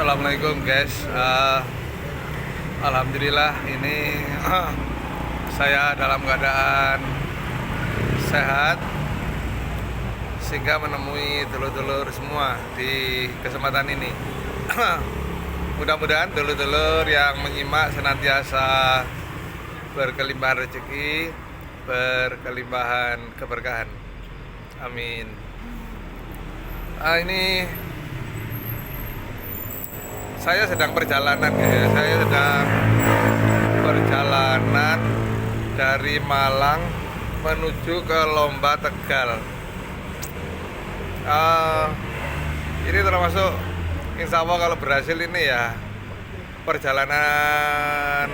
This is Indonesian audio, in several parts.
Assalamualaikum guys. Alhamdulillah ini saya dalam keadaan sehat sehingga menemui dulur-dulur semua di kesempatan ini. Mudah-mudahan dulur-dulur yang menyimak senantiasa berkelimpahan rezeki, berkelimpahan keberkahan. Amin. Ini saya sedang perjalanan ya. Saya sedang perjalanan dari Malang menuju ke Lomba Tegal. Ini termasuk insya Allah kalau berhasil ini ya perjalanan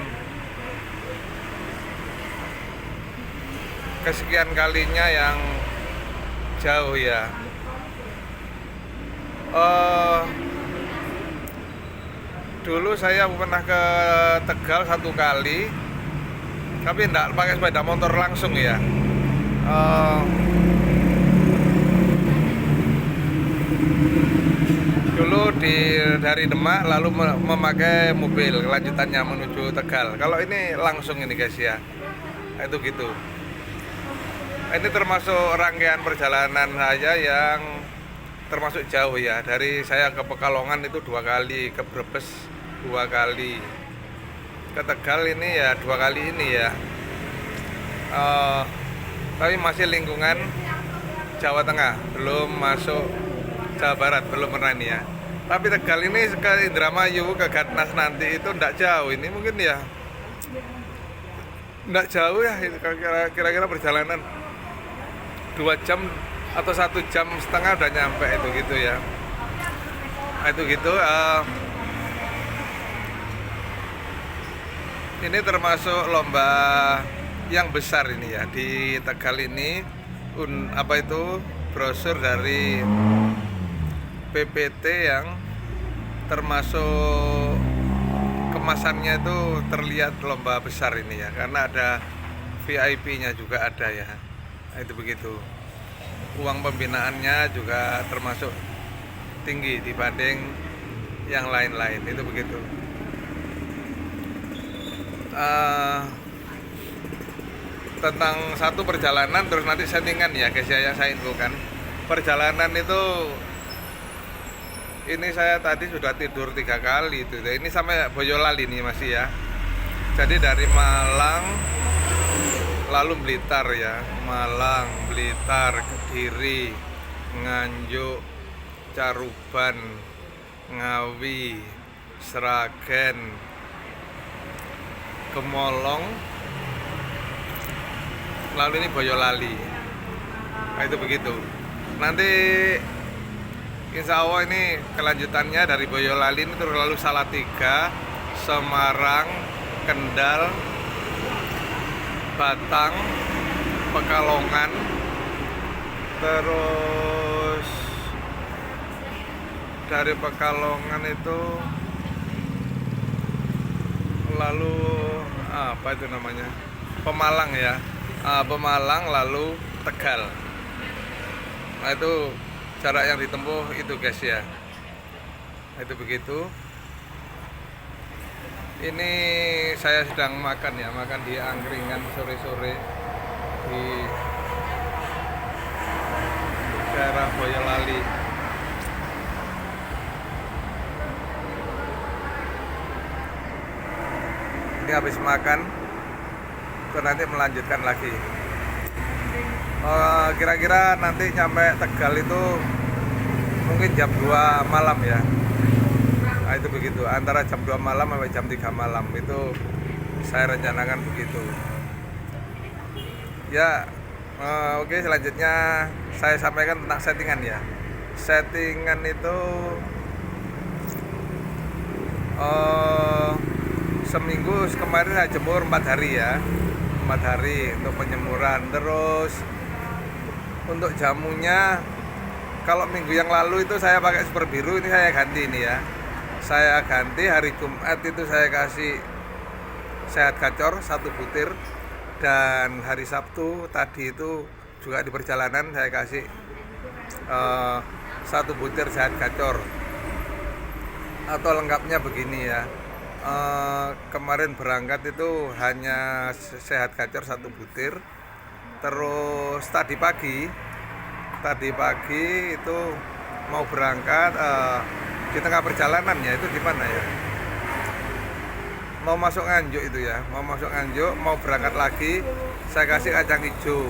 kesekian kalinya yang jauh ya. Dulu saya pernah ke Tegal satu kali, tapi enggak pakai sepeda motor langsung ya. Dulu dari Demak lalu memakai mobil kelanjutannya menuju Tegal. Kalau ini langsung ini guys ya, itu gitu. Ini termasuk rangkaian perjalanan saya yang termasuk jauh ya. Dari saya ke Pekalongan itu 2 kali, ke Brebes 2 kali, ke Tegal ini ya 2 kali ini ya. Tapi masih lingkungan Jawa Tengah, belum masuk Jawa Barat, belum pernah ini ya. Tapi Tegal ini ke Indramayu, ke Gatnas nanti itu enggak jauh. Ini mungkin ya enggak jauh ya, kira-kira perjalanan 2 jam atau 1,5 jam udah nyampe itu gitu ya. Itu gitu. Ini termasuk lomba yang besar ini ya di Tegal ini. Brosur dari PPT yang termasuk kemasannya itu terlihat lomba besar ini ya, karena ada VIP-nya juga ada ya. Itu begitu. Uang pembinaannya juga termasuk tinggi dibanding yang lain-lain, itu begitu. Tentang satu perjalanan terus nanti settingan ya guys ya, saya infokan. Perjalanan itu ini saya tadi sudah tidur 3 kali itu. Ini sampai Boyolali nih masih ya. Jadi dari Malang lalu Blitar ya, Malang, Blitar, Kediri, Nganjuk, Caruban, Ngawi, Sragen, Gemolong, lalu ini Boyolali. Nah, itu begitu. Nanti insya Allah ini kelanjutannya dari Boyolali ini terus lalu Salatiga, Semarang, Kendal, Batang, Pekalongan, terus dari Pekalongan itu lalu apa itu namanya, Pemalang ya, Pemalang lalu Tegal. Nah itu jarak yang ditempuh itu guys ya. Itu begitu. Ini saya sedang makan ya, makan di angkringan sore-sore di daerah Boyolali. Ini habis makan, terus nanti melanjutkan lagi. Kira-kira nanti nyampe Tegal itu mungkin jam 2 malam ya. Nah, itu begitu, antara jam 2 malam sampai jam 3 malam itu saya rencanakan begitu ya. Oke, selanjutnya saya sampaikan tentang settingan ya. Settingan itu seminggu kemarin saya jemur 4 hari ya, 4 hari untuk penjemuran. Terus untuk jamunya, kalau minggu yang lalu itu saya pakai super biru, ini saya ganti ini ya. Saya ganti hari Jumat itu saya kasih sehat gacor 1 butir, dan hari Sabtu tadi itu juga di perjalanan saya kasih 1 butir sehat gacor. atau lengkapnya begini ya. Kemarin berangkat itu hanya sehat gacor 1 butir. Terus tadi pagi itu mau berangkat, di tengah perjalanan ya, itu di mana ya, mau masuk Nganjuk itu ya, mau berangkat lagi, saya kasih kacang hijau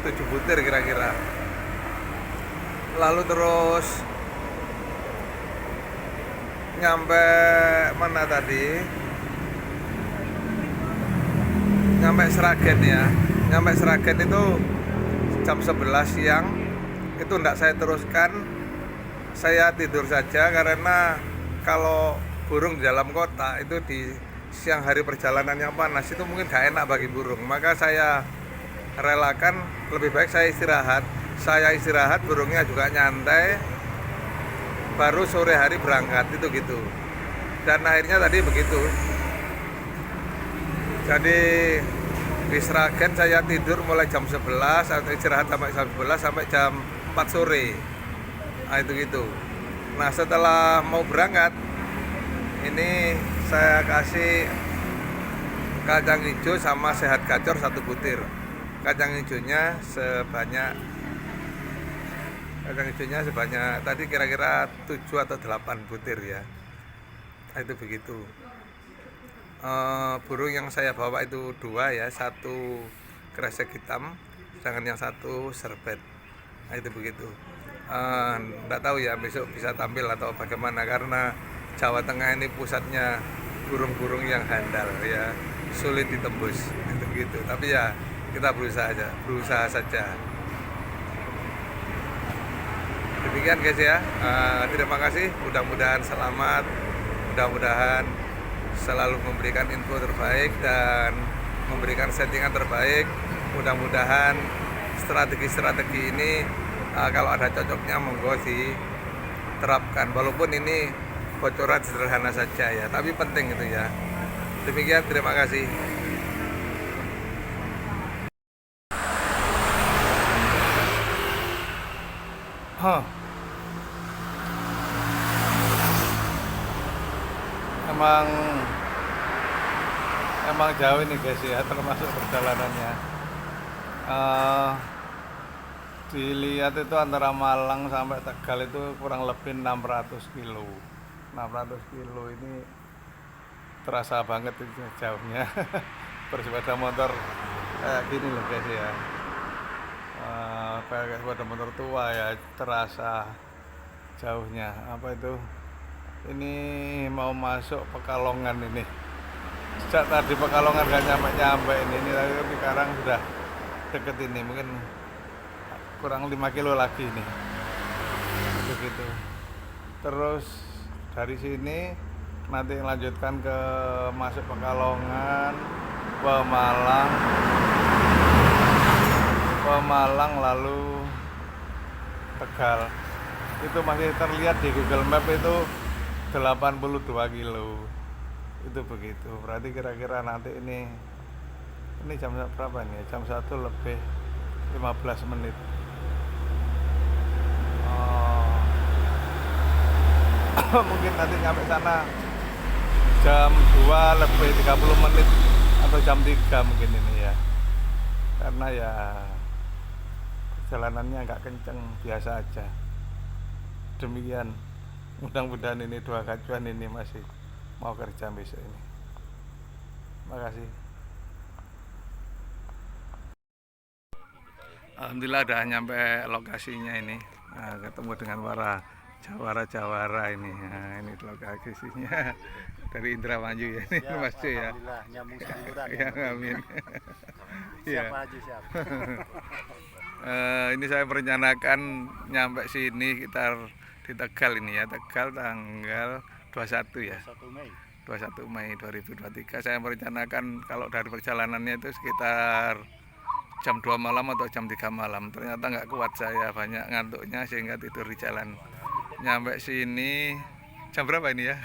7 butir kira-kira. Lalu terus nyampe mana tadi, nyampe Sragen itu jam 11 siang. Itu enggak saya teruskan, saya tidur saja, karena kalau burung di dalam kota itu di siang hari perjalanan yang panas itu mungkin gak enak bagi burung. Maka saya relakan, lebih baik saya istirahat, burungnya juga nyantai, baru sore hari berangkat itu gitu. Dan akhirnya tadi begitu. Jadi di Sragen saya tidur mulai jam 11 atau istirahat sampai jam 11 sampai jam 4 sore. Nah itu gitu. Nah setelah mau berangkat ini saya kasih kacang hijau sama sehat gacor 1 butir. Kacang hijaunya sebanyak tadi kira-kira 7 atau 8 butir ya. Nah, itu begitu. Burung yang saya bawa itu 2 ya, 1 kresek hitam, sedangkan yang 1 serbet. Nah itu begitu. Nggak tahu ya besok bisa tampil atau bagaimana, karena Jawa Tengah ini pusatnya burung-burung yang handal ya, sulit ditembus itu gitu. Tapi ya kita berusaha saja. Demikian guys ya. Terima kasih, mudah-mudahan selamat, mudah-mudahan selalu memberikan info terbaik dan memberikan settingan terbaik. Mudah-mudahan strategi-strategi ini kalau ada cocoknya monggo diterapkan, walaupun ini bocoran sederhana saja ya, tapi penting itu ya. Demikian, terima kasih. Emang jauh ini guys ya, termasuk perjalanannya. Dilihat itu antara Malang sampai Tegal itu kurang lebih 600 kilo. 600 kilo ini terasa banget itu jauhnya. Bersepeda motor kayak gini loh guys ya. Kayak sepeda motor tua ya, terasa jauhnya. Apa itu? Ini mau masuk Pekalongan ini. Sejak tadi Pekalongan gak nyampe ini tapi sekarang sudah deket ini, mungkin kurang 5 kilo lagi ini. Begitu. Terus dari sini nanti lanjutkan ke masuk Pekalongan, Pemalang lalu Tegal. Itu masih terlihat di Google Map itu 82 kilo. Itu begitu. Berarti kira-kira nanti ini jam berapa nih? Jam 1 lebih 15 menit. Mungkin nanti nyampe sana jam 2 lebih 30 menit atau jam 3 mungkin ini ya. Karena ya perjalanannya agak kenceng, biasa aja. Demikian. Mudah-mudahan ini 2 gacuan ini masih mau kerja besok ini. Makasih. Alhamdulillah udah nyampe lokasinya ini. Nah, ketemu dengan para jawara ini. Nah, ini lokasinya dari Indramayu ya. Ini siap, Mas Cuy ya. Alhamdulillah nyambung seliburan. Ya, amin. Siap Pak Haji, siap. Ini saya merencanakan nyampe sini sekitar di Tegal ini ya, Tegal tanggal 21 ya. 21 Mei 2023. Saya merencanakan kalau dari perjalanannya itu sekitar jam 2 malam atau jam 3 malam. Ternyata nggak kuat saya, banyak ngantuknya sehingga tidur di jalan. Nyampe sini jam berapa ini ya?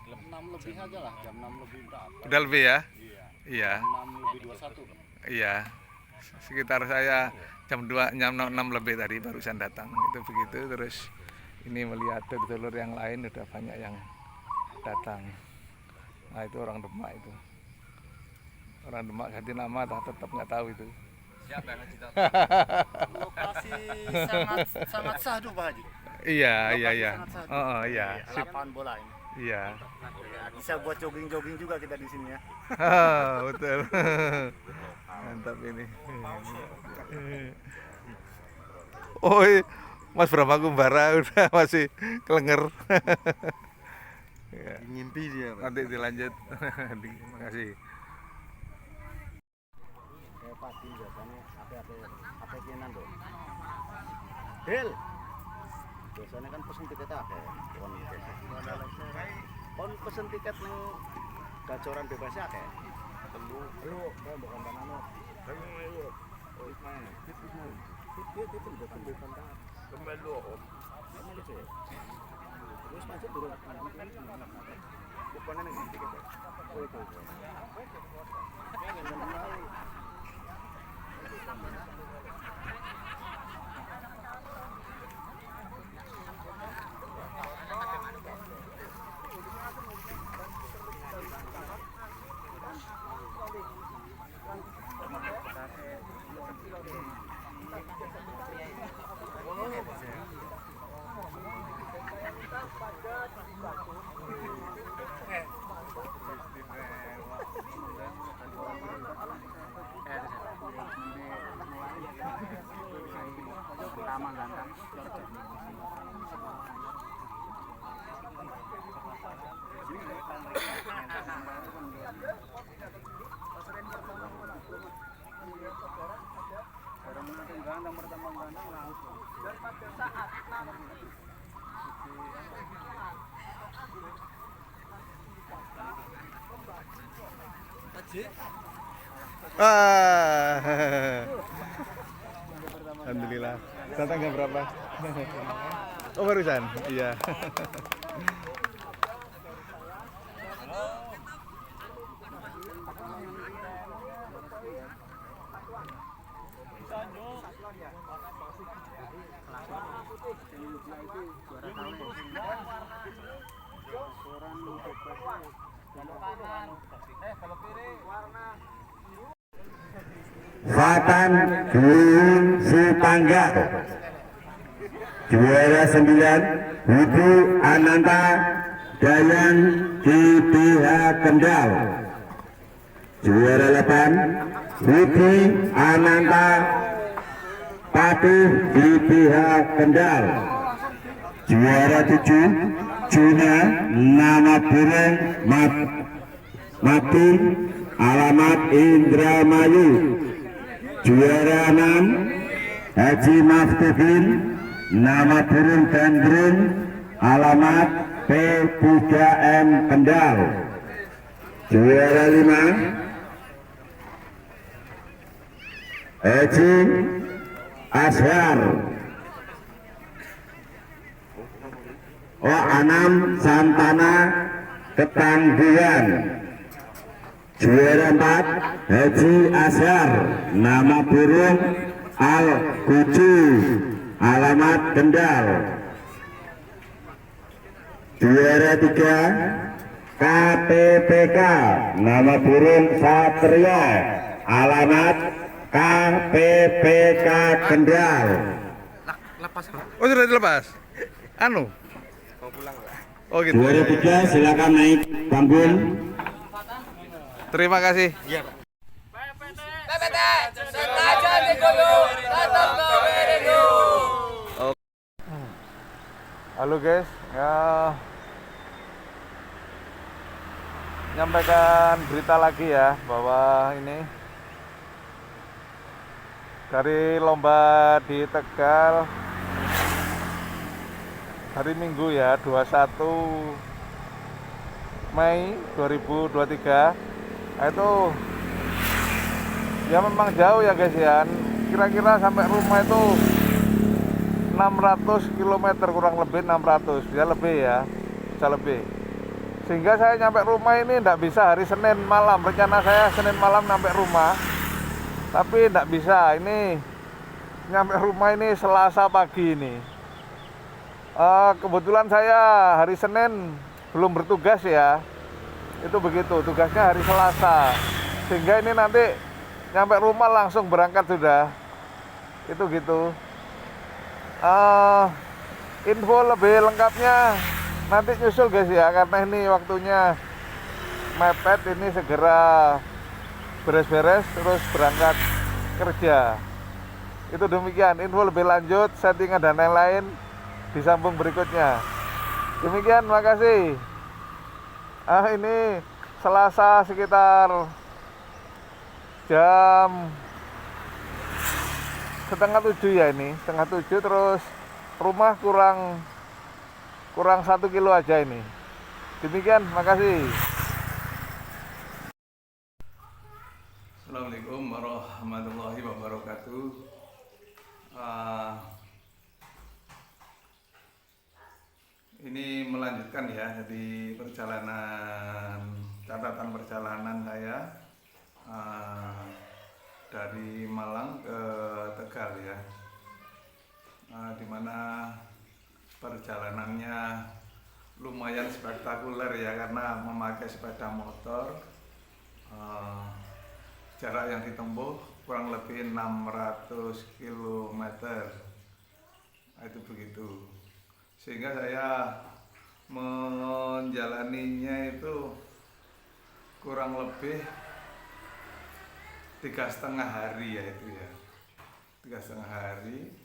Jam 6 lebih aja lah, jam 6 lebih berapa? Udah lebih ya? Iya. Iya. Jam 6 lebih 21. Iya. Sekitar saya jam 6 lebih tadi barusan datang itu begitu. Terus ini melihat dulur yang lain udah banyak yang datang. Nah itu orang Demak itu. Orang Demak ganti nama tetap nggak tahu itu. Siapa yang ngasih tahu? Lokasi sangat sahdu Pak Haji. Iya. Sangat sahdu. Oh iya. Sip. Lapangan bola ini. Iya. Bisa buat jogging-jogging juga kita di sini ya. Betul. Mantap ini. Oh, Mas Brahma Kumbara udah masih kelenger. Ya. Ngimpi dia. Nanti dilanjut. Terima kasih. Kayak pasti biasanya apa kianan tuh. Hil. Biasanya kan pesen tiket apa? Kon pesen tiket ning gacoran bebas ya kayak. Temu. Ayo, bukan tanano. Ayo. Oh, mana? Itu bukan bukan tanah. Kembali lu. Kembali sih. Terus masuk turun. Bukan ning tiket. Oh, itu. Alhamdulillah. Datang jam berapa? Oh barusan? Iya. Fatan Gunung Sitangga juara 9 Widi Ananta Dayan GBH Kendal, juara 8 Widi Ananta Patuh GBH Kendal, juara 7 Juna nama burung Mati alamat Indramayu, juara 6 Haji Maftudin nama burung gandrung alamat P3M Kendal, juara 5 Haji Ashar Anam Santana Ketangguhan, juara 4 Haji Ashar nama burung Al Kucu alamat Kendal, juara 3 KPPK nama burung Satria alamat KPPK Kendal. Oh sudah dilepas? Anu? Mau pulang nggak? Oh gitu. Juara 3 silakan naik panggung. Terima kasih. Halo guys, ya nyampaikan berita lagi ya bahwa ini dari lomba di Tegal hari Minggu ya 21 Mei 2023 itu ya memang jauh ya guys ya, kira-kira sampai rumah itu 600 km kurang lebih 600 ya lebih ya, bisa lebih, sehingga saya nyampe rumah ini tidak bisa hari Senin malam. Rencana saya Senin malam sampai rumah, tapi tidak bisa. Ini nyampe rumah ini Selasa pagi ini. Kebetulan saya hari Senin belum bertugas ya, itu begitu, tugasnya hari Selasa, sehingga ini nanti nyampe rumah langsung berangkat sudah, itu gitu. Info lebih lengkapnya nanti nyusul guys ya, karena ini waktunya mepet, ini segera beres-beres terus berangkat kerja. Itu demikian, info lebih lanjut, settingan dan lain-lain disambung berikutnya. Demikian, makasih. Ini Selasa sekitar jam setengah 7 ya, ini setengah 7, terus rumah kurang 1 kilo aja ini. Demikian, makasih. Assalamualaikum warahmatullahi wabarakatuh. Ini melanjutkan ya, jadi catatan perjalanan saya dari Malang ke Tegal ya, dimana perjalanannya lumayan spektakuler ya, karena memakai sepeda motor. Jarak yang ditempuh kurang lebih 600 km. Itu begitu. Sehingga saya menjalaninya itu kurang lebih 3,5 hari ya, itu ya. 3,5 hari,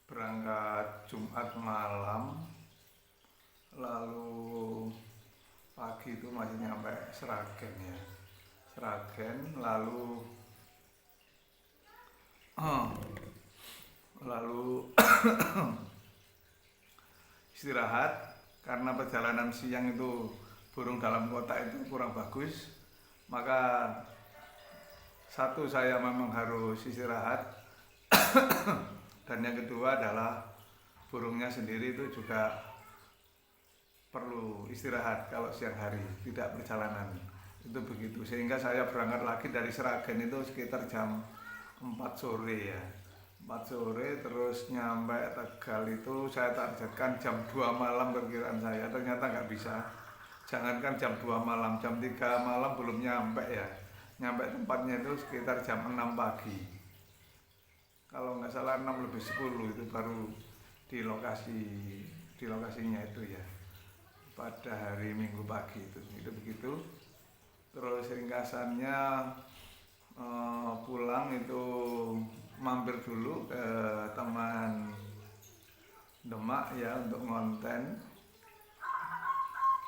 berangkat Jumat malam, lalu pagi itu masih nyampe Sragen ya. Sragen, lalu istirahat, karena perjalanan siang itu burung dalam kota itu kurang bagus, maka satu, saya memang harus istirahat dan yang kedua adalah burungnya sendiri itu juga perlu istirahat kalau siang hari, tidak perjalanan. Itu begitu, sehingga saya berangkat lagi dari Sragen itu sekitar jam 4 sore ya, 4 sore, terus nyampe Tegal itu saya targetkan jam 2 malam perkiraan saya, ternyata nggak bisa. Jangankan jam 2 malam, jam 3 malam belum nyampe ya, nyampe tempatnya itu sekitar jam 6 pagi, kalau nggak salah 6 lebih 10 itu baru di lokasinya itu ya, pada hari Minggu pagi itu begitu. Terus ringkasannya pulang itu mampir dulu ke teman Demak ya, untuk ngonten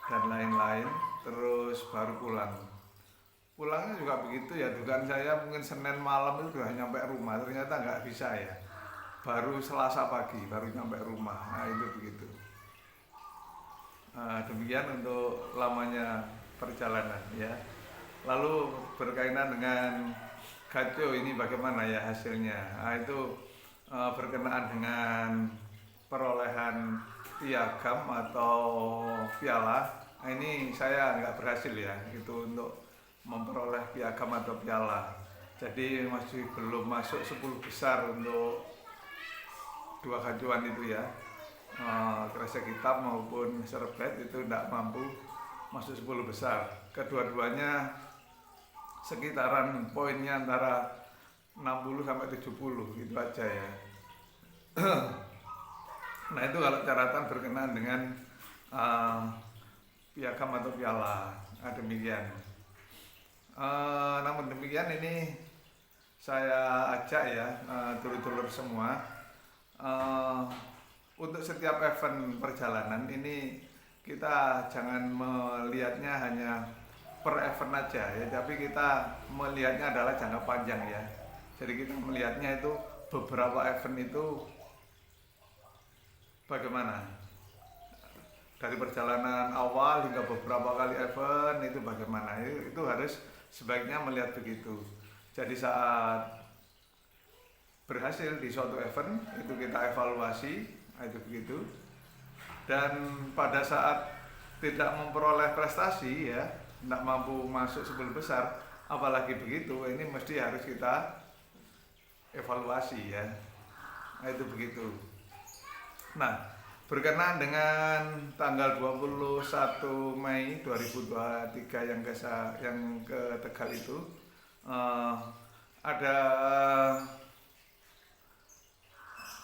dan lain-lain, terus baru pulang. Pulangnya juga begitu ya, dugaan saya mungkin Senin malam itu sudah nyampe rumah, ternyata nggak bisa ya, baru Selasa pagi baru nyampe rumah. Nah itu begitu. Demikian untuk lamanya perjalanan ya. Lalu berkaitan dengan gaco ini bagaimana ya hasilnya? Itu berkenaan dengan perolehan piagam atau piala. Ini saya nggak berhasil ya, itu untuk memperoleh piagam atau piala. Jadi masih belum masuk 10 besar untuk dua gacuan itu ya. Kresek hitam maupun serbet itu tidak mampu masuk 10 besar. Kedua-duanya sekitaran poinnya antara 60 sampai 70 itu aja ya. Nah itu kalau catatan berkenaan dengan piagam atau piala. Demikian. Namun demikian ini saya ajak ya dulur-dulur semua, untuk setiap event perjalanan ini kita jangan melihatnya hanya per event aja ya, tapi kita melihatnya adalah jangka panjang ya. Jadi kita melihatnya itu beberapa event itu bagaimana, dari perjalanan awal hingga beberapa kali event itu bagaimana, itu harus sebaiknya melihat begitu. Jadi saat berhasil di suatu event itu kita evaluasi, itu begitu. Dan pada saat tidak memperoleh prestasi ya, tidak mampu masuk 10 besar, apalagi begitu, ini mesti harus kita evaluasi ya. Nah, itu begitu. Nah, berkenaan dengan tanggal 21 Mei 2023 yang ke Tegal itu, ada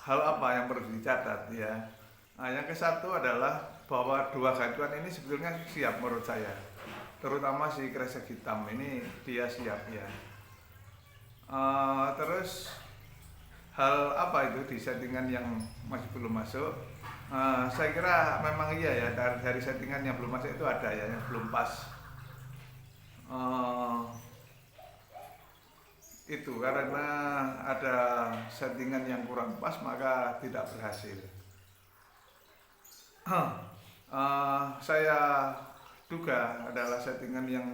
hal apa yang perlu dicatat ya. Nah, yang ke satu adalah bahwa dua gacuan ini sebetulnya siap menurut saya, terutama si kresek hitam ini dia siap ya. Terus hal apa itu di settingan yang masih belum masuk? Saya kira memang iya ya, dari settingan yang belum masuk itu ada ya yang belum pas. Itu karena ada settingan yang kurang pas maka tidak berhasil. Saya duga adalah settingan yang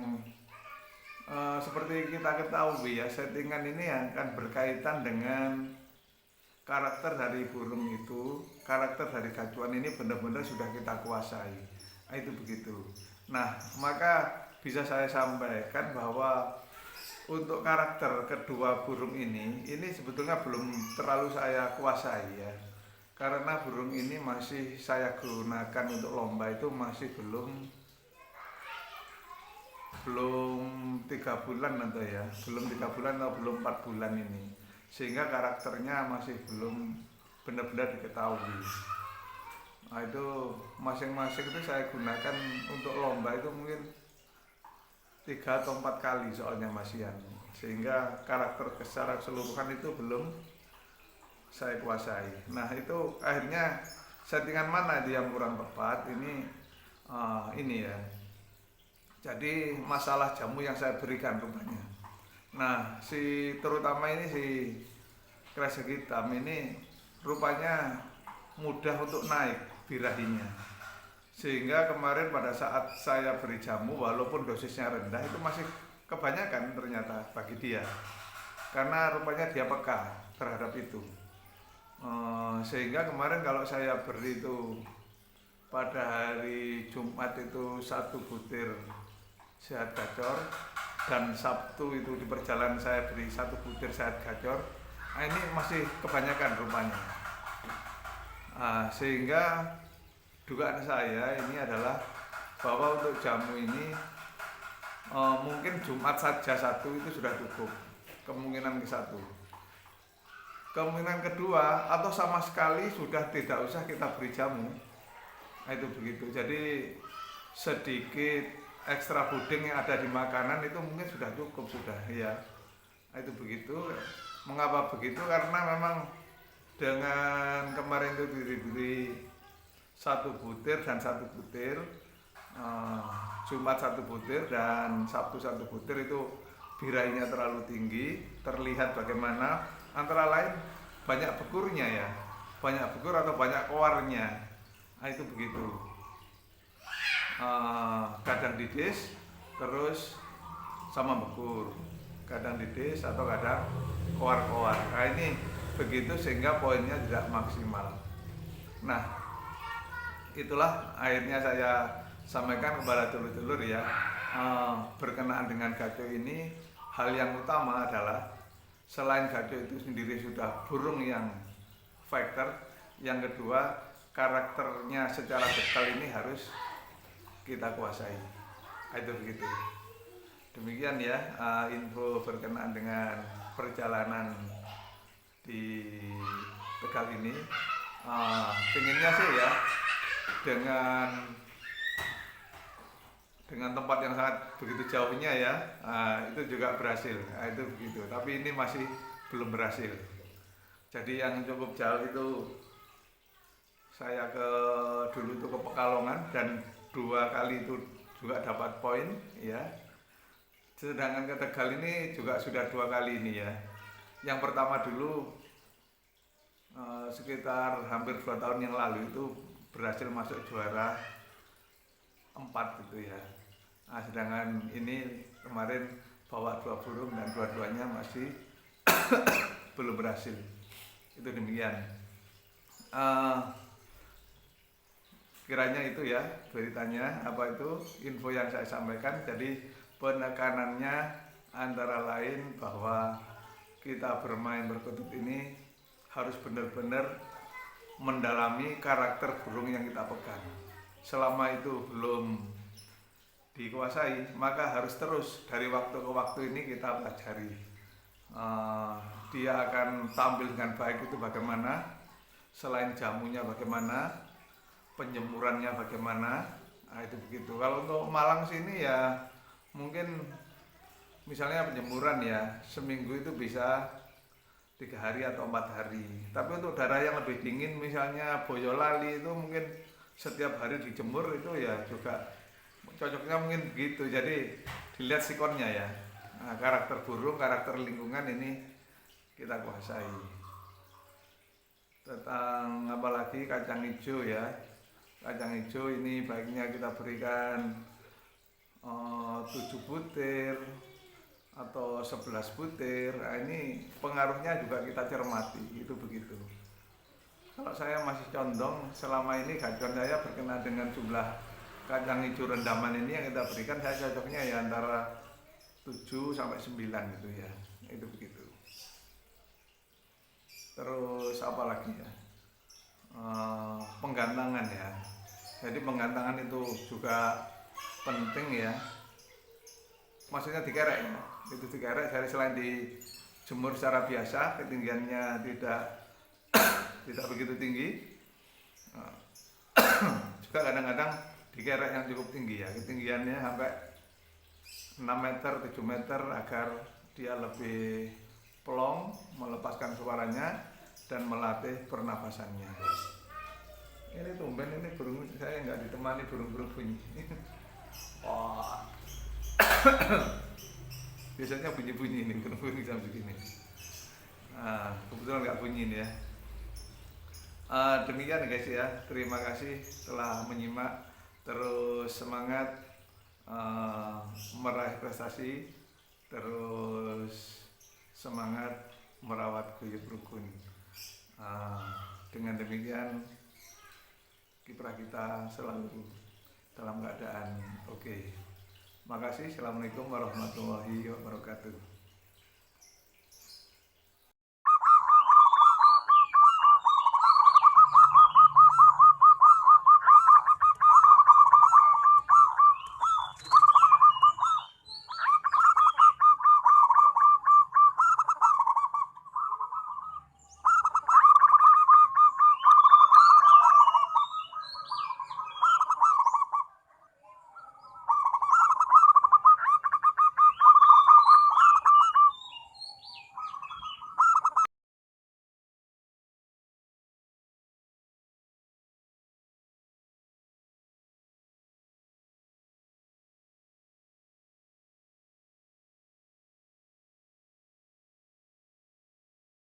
seperti kita ketahui ya, settingan ini akan berkaitan dengan karakter dari burung itu, karakter dari gacuan ini benar-benar sudah kita kuasai. Nah, itu begitu. Nah, maka bisa saya sampaikan bahwa untuk karakter kedua burung ini sebetulnya belum terlalu saya kuasai ya. Karena burung ini masih saya gunakan untuk lomba itu masih belum 3 bulan atau ya, belum 3 bulan atau belum 4 bulan ini, sehingga karakternya masih belum benar-benar diketahui. Nah, itu masing-masing itu saya gunakan untuk lomba itu mungkin 3 atau 4 kali soalnya masian, sehingga karakter secara keseluruhan itu belum saya kuasai. Nah, itu akhirnya settingan mana itu yang kurang tepat ini ya. Jadi masalah jamu yang saya berikan rupanya. Nah, terutama ini si kresek hitam ini rupanya mudah untuk naik birahinya. Sehingga kemarin pada saat saya beri jamu walaupun dosisnya rendah itu masih kebanyakan ternyata bagi dia. Karena rupanya dia peka terhadap itu. Sehingga kemarin kalau saya beri itu pada hari Jumat itu 1 butir sehat gacor, dan Sabtu itu di perjalanan saya beri 1 butir sehat gacor. Nah, ini masih kebanyakan rupanya. Sehingga dugaan saya ini adalah bahwa untuk jamu ini mungkin Jumat saja 1 itu sudah cukup, kemungkinan ke-1. Kemungkinan kedua atau sama sekali sudah tidak usah kita beri jamu. Nah, itu begitu. Jadi sedikit ekstra puding yang ada di makanan itu mungkin sudah cukup sudah ya. Nah, itu begitu. Mengapa begitu? Karena memang dengan kemarin itu diberi 1 butir dan 1 butir, Jumat 1 butir dan Sabtu 1 butir itu birahinya terlalu tinggi, terlihat bagaimana antara lain banyak bekurnya ya, banyak bekur atau banyak koarnya. Nah, itu begitu. Kadang didis terus sama bekur, kadang didis atau kadang koar-koar. Nah, ini begitu sehingga poinnya tidak maksimal. Nah, itulah akhirnya saya sampaikan kepada telur-telur ya, berkenaan dengan gaco ini hal yang utama adalah selain gaco itu sendiri sudah burung yang fighter, yang kedua karakternya secara detail ini harus kita kuasai. Itu begitu. Demikian ya info berkenaan dengan perjalanan di Tegal ini. Pengennya sih ya dengan tempat yang sangat begitu jauhnya ya, itu juga berhasil. Itu begitu. Tapi ini masih belum berhasil. Jadi yang cukup jauh itu saya dulu itu ke Pekalongan dan 2 kali itu juga dapat poin ya. Sedangkan ke Tegal ini juga sudah 2 kali ini ya. Yang pertama dulu sekitar hampir 2 tahun yang lalu itu berhasil masuk juara 4 gitu ya. Nah, sedangkan ini kemarin bawa 2 burung dan dua-duanya masih belum berhasil. Itu demikian. Kiranya itu ya beritanya, apa itu info yang saya sampaikan. Jadi penekanannya antara lain bahwa kita bermain berkutub ini harus benar-benar mendalami karakter burung yang kita pegang. Selama itu belum dikuasai, maka harus terus dari waktu ke waktu ini kita pelajari. Dia akan tampil dengan baik itu bagaimana, selain jamunya bagaimana, penjemurannya bagaimana, nah, itu begitu. Kalau untuk Malang sini ya mungkin misalnya penjemuran ya seminggu itu bisa 3 hari atau 4 hari. Tapi untuk daerah yang lebih dingin misalnya Boyolali itu mungkin setiap hari dijemur itu ya juga cocoknya mungkin begitu. Jadi dilihat sikonnya ya. Nah, karakter burung, karakter lingkungan ini kita kuasai. Tentang apalagi kacang hijau ya. Kacang hijau ini baiknya kita berikan 7 butir atau 11 butir. Nah, ini pengaruhnya juga kita cermati, itu begitu. Kalau saya masih condong, selama ini gacor saya berkenaan dengan jumlah kacang hijau rendaman ini yang kita berikan, saya cocoknya ya antara 7 sampai 9 gitu ya. Itu begitu. Terus apa lagi ya? Penggantangan ya. Jadi penggantangan itu juga penting ya. Maksudnya dikerek ya. Itu dikerek, jadi selain dijemur secara biasa, ketinggiannya tidak begitu tinggi. Juga kadang-kadang dikerek yang cukup tinggi ya, ketinggiannya sampai 6 meter, 7 meter agar dia lebih plong, melepaskan suaranya dan melatih pernapasannya. Ini tumben ini burung saya nggak ditemani burung-burung bunyi. Wah. Biasanya bunyi-bunyi ini burung-burung jam segini. Nah, kebetulan nggak bunyi ini ya. Demikian guys ya, terima kasih telah menyimak. Terus semangat meraih prestasi, terus semangat merawat guyub rukun. Dengan demikian kiprah kita selalu dalam keadaan oke. Makasih. Assalamualaikum warahmatullahi wabarakatuh.